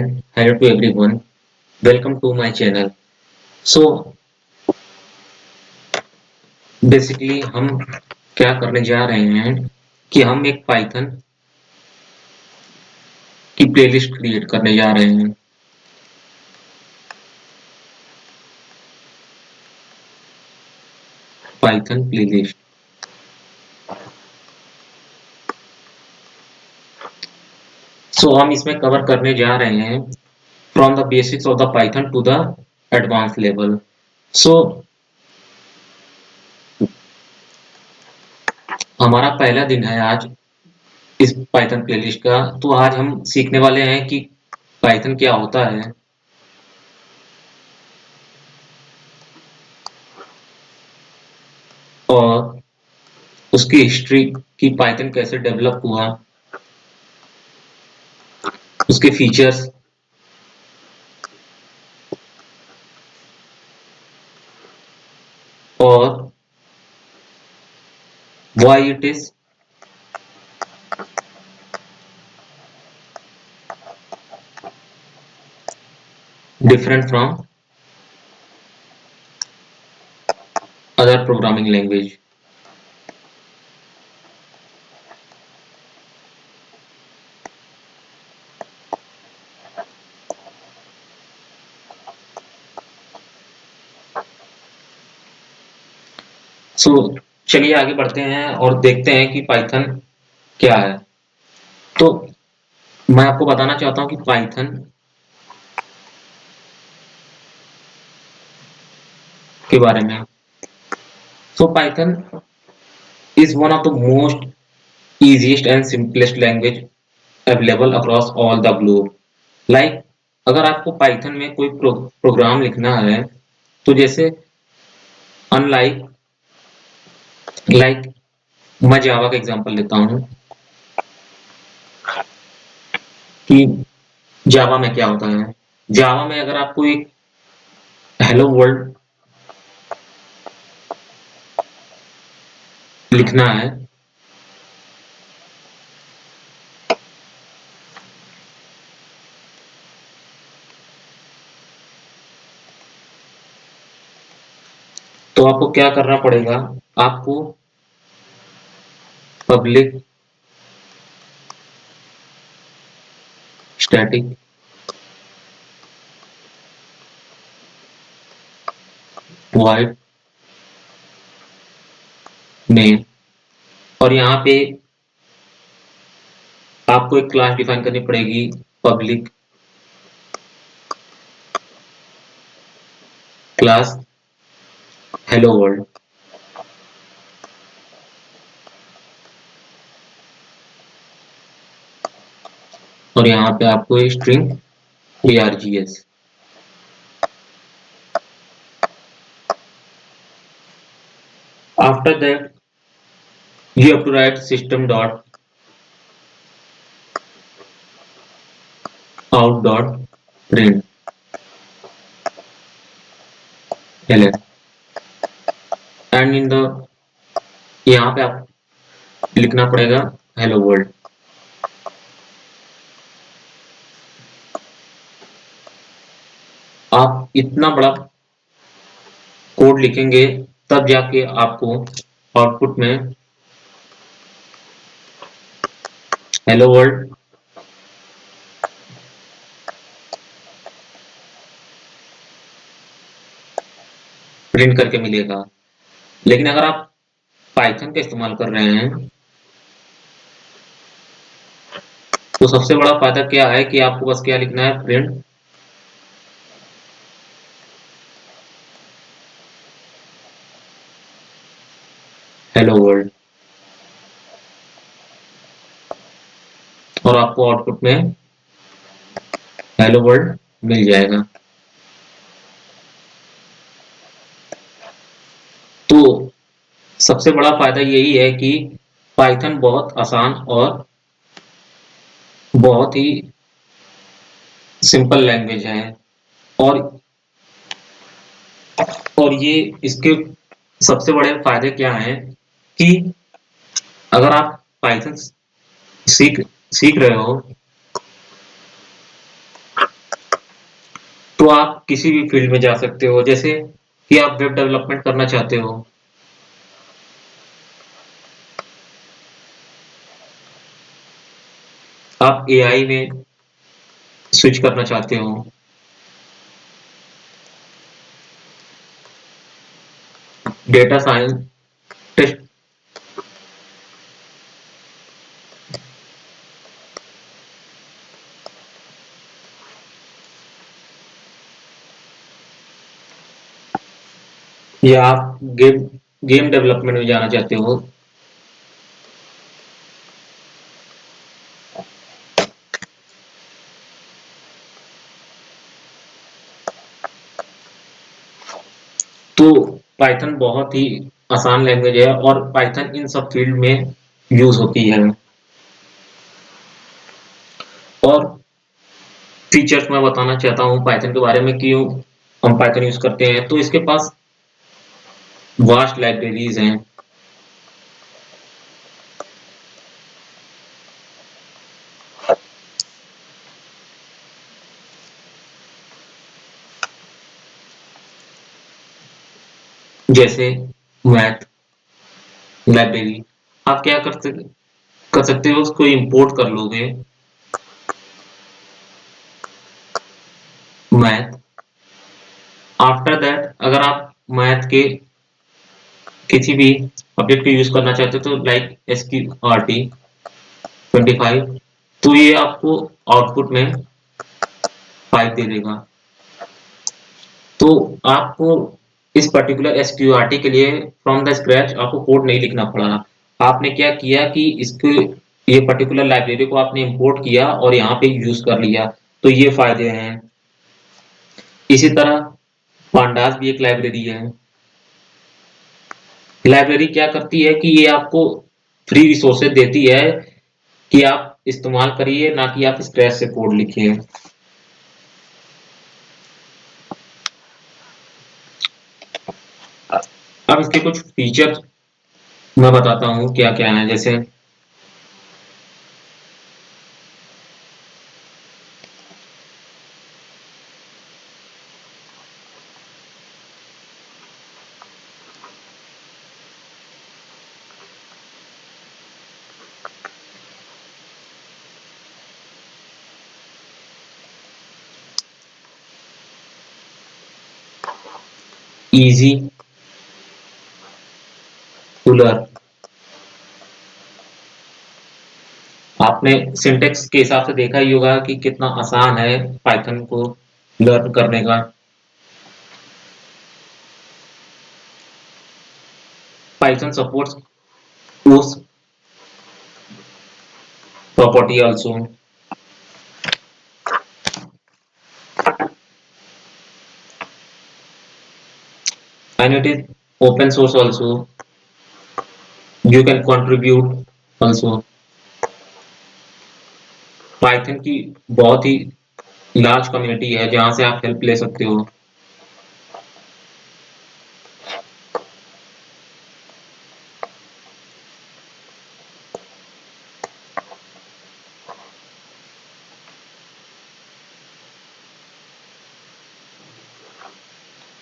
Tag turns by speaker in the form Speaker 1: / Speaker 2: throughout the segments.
Speaker 1: Hello to everyone. Welcome to my channel. So basically हम क्या करने जा रहे हैं कि हम एक पाइथन की प्लेलिस्ट क्रिएट करने जा रहे हैं। Python playlist. सो हम इसमें कवर करने जा रहे हैं from the basics of the Python to the advance level. So हमारा पहला दिन है आज इस पाइथन प्लेलिस्ट का। तो आज हम सीखने वाले हैं कि पाइथन क्या होता है और उसकी हिस्ट्री की पाइथन कैसे डेवलप हुआ, उसके फीचर्स और why it is different from other programming language. सो चलिए आगे बढ़ते हैं और देखते हैं कि पाइथन क्या है। तो मैं आपको बताना चाहता हूं कि पाइथन के बारे में। सो Python is one of the most easiest and simplest language available across all the globe. Like अगर आपको पाइथन में कोई प्रोग्राम लिखना है तो जैसे अनलाइक मैं जावा का एग्जांपल लेता हूँ कि जावा में क्या होता है। जावा में अगर आपको एक हेलो वर्ल्ड लिखना है तो आपको क्या करना पड़ेगा, आपको पब्लिक स्टैटिक वॉइड नेम और यहाँ पे आपको एक क्लास डिफाइन करनी पड़ेगी, पब्लिक क्लास हेलो वर्ल्ड। और यहाँ पे आपको string args। After that you have to write system dot out dot print ln and in the यहाँ पे आप लिखना पड़ेगा हेलो वर्ल्ड। आप इतना बड़ा कोड लिखेंगे तब जाके आपको आउटपुट में हेलो वर्ल्ड प्रिंट करके मिलेगा। लेकिन अगर आप पाइथन का इस्तेमाल कर रहे हैं तो सबसे बड़ा फायदा क्या है कि आपको बस क्या लिखना है, प्रिंट हेलो वर्ल्ड और आपको आउटपुट में हेलो वर्ल्ड मिल जाएगा। तो सबसे बड़ा फायदा यही है कि पाइथन बहुत आसान और बहुत ही सिंपल लैंग्वेज है। और ये इसके सबसे बड़े फायदे क्या हैं कि अगर आप पाइथन सीख सीख रहे हो तो आप किसी भी फील्ड में जा सकते हो, जैसे कि आप वेब डेवलपमेंट करना चाहते हो, आप एआई में स्विच करना चाहते हो, डेटा साइंटिस्ट, या आप गेम डेवलपमेंट में जाना चाहते हो, तो पाइथन बहुत ही आसान लैंग्वेज है और पाइथन इन सब फील्ड में यूज होती है। और फीचर्स मैं बताना चाहता हूँ पाइथन के बारे में, क्यों हम पाइथन यूज करते हैं। तो इसके पास वास्ट लाइब्रेरीज हैं, जैसे मैथ लाइब्रेरी। आप क्या कर सकते हो, उसको इंपोर्ट कर लोगे मैथ। आफ्टर दैट अगर आप मैथ के किसी भी ऑब्जेक्ट को यूज करना चाहते हो, तो लाइक SQRT 25, तो ये आपको आउटपुट में 5 दे देगा। तो आपको इस पर्टिकुलर SQRT के लिए फ्रॉम द स्क्रैच आपको कोड नहीं लिखना पड़ा। आपने क्या किया कि इसको, ये पर्टिकुलर लाइब्रेरी को आपने इंपोर्ट किया और यहाँ पे यूज कर लिया, तो ये फायदे हैं। इसी तरह पांडास भी एक लाइब्रेरी है। लाइब्रेरी क्या करती है कि ये आपको फ्री रिसोर्सेज देती है कि आप इस्तेमाल करिए, ना कि आप स्क्रैच से कोड लिखिए। अब इसके कुछ फीचर मैं बताता हूँ क्या क्या है, जैसे इजी टू लर्न। आपने सिंटेक्स के हिसाब से देखा ही होगा कि कितना आसान है पाइथन को लर्न करने का। Python supports those property also, and it is open source also. You can contribute also। Python की बहुत ही लार्ज कम्युनिटी है जहां से आप हेल्प ले सकते हो।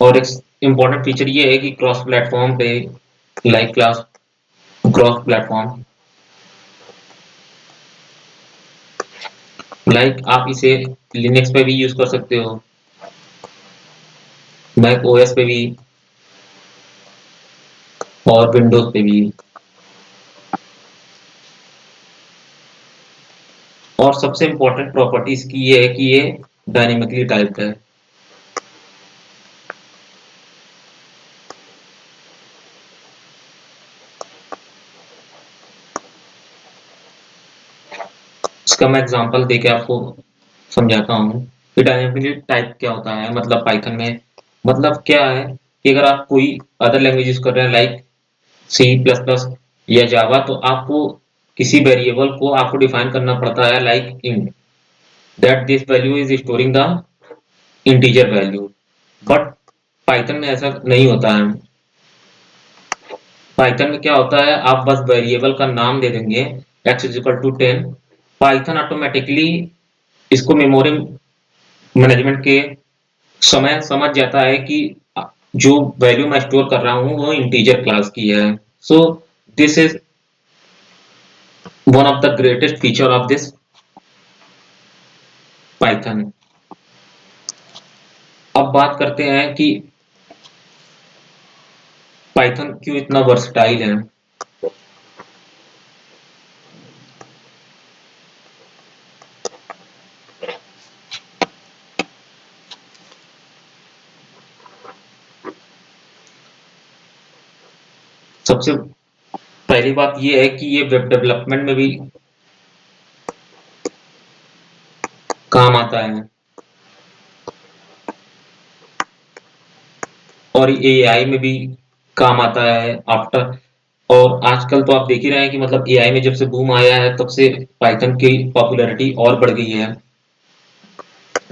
Speaker 1: और एक इम्पॉर्टेंट फीचर ये है कि क्रॉस प्लेटफॉर्म पे, like class cross platform, like आप इसे लिनक्स पे भी यूज कर सकते हो, मैक ओएस पे भी और विंडोज पे भी। और सबसे इम्पोर्टेंट प्रॉपर्टी इसकी ये है कि ये डायनेमिकली टाइप्ड है। इसका मैं एग्जांपल देके आपको समझाता हूँ कि डायनेमिकली टाइप क्या होता है। मतलब पाइथन में मतलब क्या है कि अगर आप कोई अदर लैंग्वेज यूज कर रहे हैं लाइक C++ या जावा, तो आपको किसी वेरिएबल को आपको डिफाइन करना पड़ता है like int, that this value is storing the integer value. But Python में ऐसा नहीं होता है। पाइथन में क्या होता है, आप बस वेरिएबल का नाम दे देंगे x=10, पाइथन ऑटोमेटिकली इसको मेमोरी मैनेजमेंट के समय समझ जाता है कि जो वैल्यू मैं स्टोर कर रहा हूँ वो इंटीजर क्लास की है। So this is one of the greatest feature of this Python. अब बात करते हैं कि पाइथन क्यों इतना वर्सटाइल है। सबसे पहली बात ये है कि ये वेब डेवलपमेंट में भी काम आता है और एआई में भी काम आता है आफ्टर। और आजकल तो आप देख ही रहे हैं कि मतलब एआई में जब से बूम आया है तब से पाइथन की पॉपुलैरिटी और बढ़ गई है।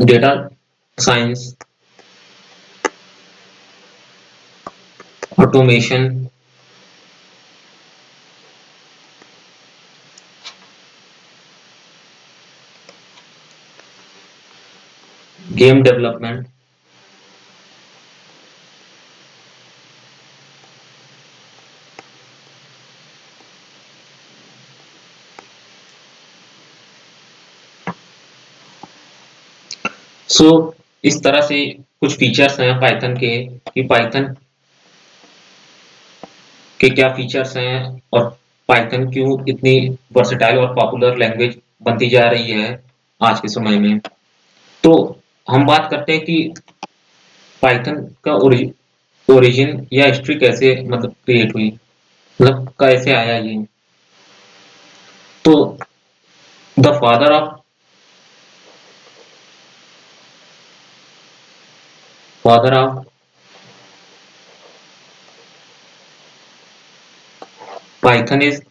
Speaker 1: Data science, automation, game development. So इस तरह से कुछ फीचर्स हैं पाइथन के कि पाइथन के क्या फीचर्स हैं और पाइथन क्यों इतनी वर्सेटाइल और पॉपुलर लैंग्वेज बनती जा रही है आज के समय में। तो हम बात करते हैं कि पाइथन का ओरिजिन या हिस्ट्री कैसे मतलब क्रिएट हुई, मतलब कैसे आया ये। तो the father of father of Python is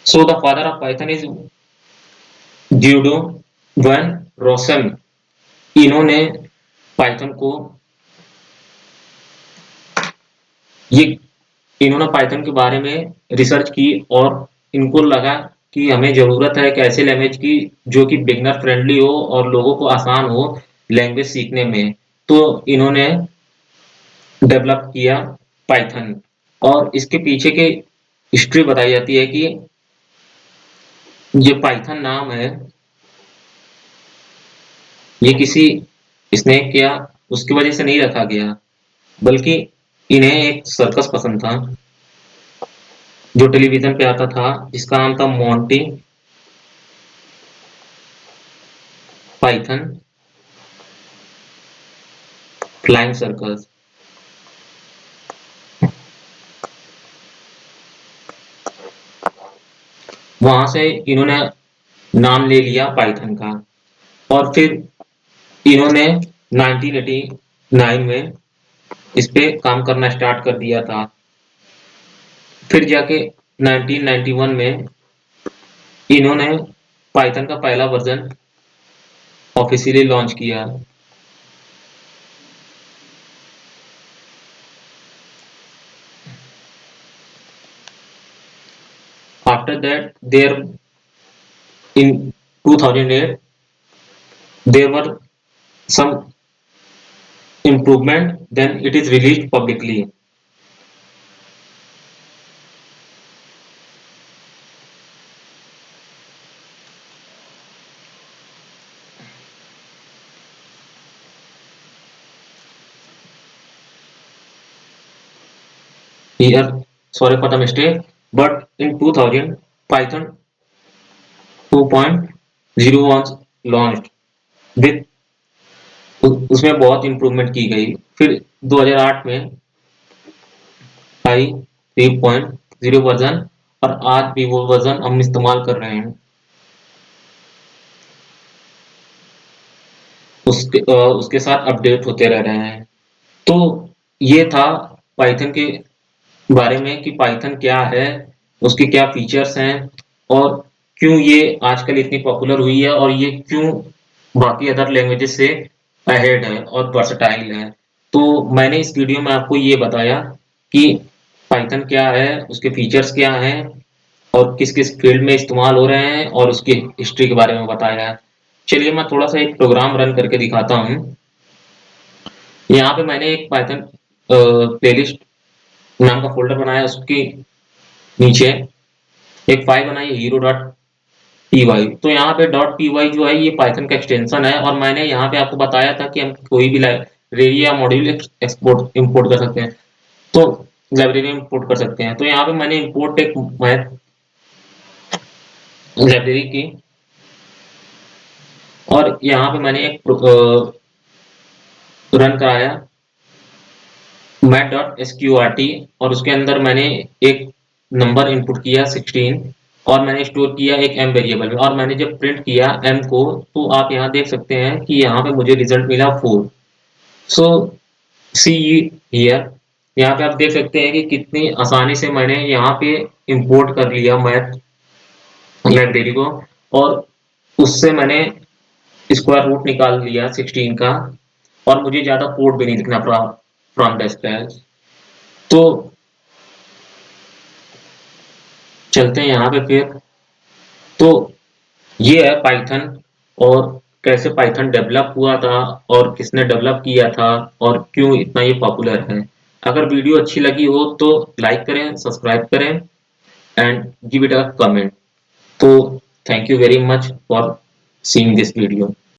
Speaker 1: so the father of Python is Guido van Rossum. इन्होंने पाइथन को ये इन्होंने पाइथन के बारे में रिसर्च की और इनको लगा कि हमें ज़रूरत है एक ऐसे लैंग्वेज की जो कि बिगिनर फ्रेंडली हो और लोगों को आसान हो लैंग्वेज सीखने में। तो इन्होंने डेवलप किया पाइथन। और इसके पीछे की हिस्ट्री बताई जाती है कि ये पाइथन नाम है ये किसी स्नेक या उसकी वजह से नहीं रखा गया, बल्कि इन्हें एक सर्कस पसंद था जो टेलीविजन पे आता था, जिसका नाम था मोंटी पाइथन फ्लाइंग सर्कस। वहां से इन्होंने नाम ले लिया पाइथन का। और फिर इन्होंने 1989 में इस पे काम करना स्टार्ट कर दिया था। फिर जाके 1991 में इन्होंने पाइथन का पहला वर्जन ऑफिशियली लॉन्च किया। After that there in 2008 there were some improvement, then it is released publicly. Here, sorry for the mistake, but in 2000 Python 2.0 was launched with उसमें बहुत इम्प्रूवमेंट की गई। फिर 2008 में आई 3.0 वर्जन और आज भी वो वर्जन हम इस्तेमाल कर रहे हैं। उसके साथ अपडेट होते रह रहे हैं। तो ये था पाइथन के बारे में कि पाइथन क्या है, उसके क्या फीचर्स हैं और क्यों ये आजकल इतनी पॉपुलर हुई है और ये क्यों बाकी अदर लैंग्वेजेस से अहेड है और वर्सटाइल है। तो मैंने इस वीडियो में आपको ये बताया कि पाइथन क्या है, उसके फीचर्स क्या हैं और किस किस फील्ड में इस्तेमाल हो रहे हैं और उसकी हिस्ट्री के बारे में बताया है। चलिए मैं थोड़ा सा एक प्रोग्राम रन करके दिखाता हूँ। यहाँ पे मैंने एक पाइथन प्लेलिस्ट नाम का फोल्डर बनाया, उसके नीचे एक फाइल बनाई है हीरो डॉट पी वाई। तो यहाँ पे डॉट पी वाई जो है ये पाइथन का एक्सटेंशन है, और मैंने यहाँ पे आपको बताया था कि हम कोई भी लाइब्रेरी या मॉड्यूल एक्सपोर्ट इंपोर्ट कर सकते हैं, तो लाइब्रेरी इंपोर्ट कर सकते हैं। तो यहाँ पे मैंने इंपोर्ट एक मैथ लाइब्रेरी की, और यहाँ पे मैंने एक रन कराया मैथ डॉट एसक्यूआरटी, और उसके अंदर मैंने एक नंबर इनपुट किया 16, और मैंने स्टोर किया एक एम वेरिएबल में, और मैंने जब प्रिंट किया एम को, तो आप यहाँ देख सकते हैं कि यहाँ पे मुझे रिजल्ट मिला 4। सो सी हियर, यहाँ पे आप देख सकते हैं कि कितनी आसानी से मैंने यहाँ पे इंपोर्ट कर लिया मैथ लाइब्रेरी को, और उससे मैंने स्क्वायर रूट निकाल लिया 16 का, और मुझे ज्यादा कोड भी नहीं लिखना पड़ा फ्रॉम द स्क्रैच। तो चलते हैं यहाँ पे फिर। तो ये है पाइथन, और कैसे पाइथन डेवलप हुआ था और किसने डेवलप किया था और क्यों इतना ये पॉपुलर है। अगर वीडियो अच्छी लगी हो तो लाइक करें, सब्सक्राइब करें and give it a comment. तो thank you very much for seeing this video.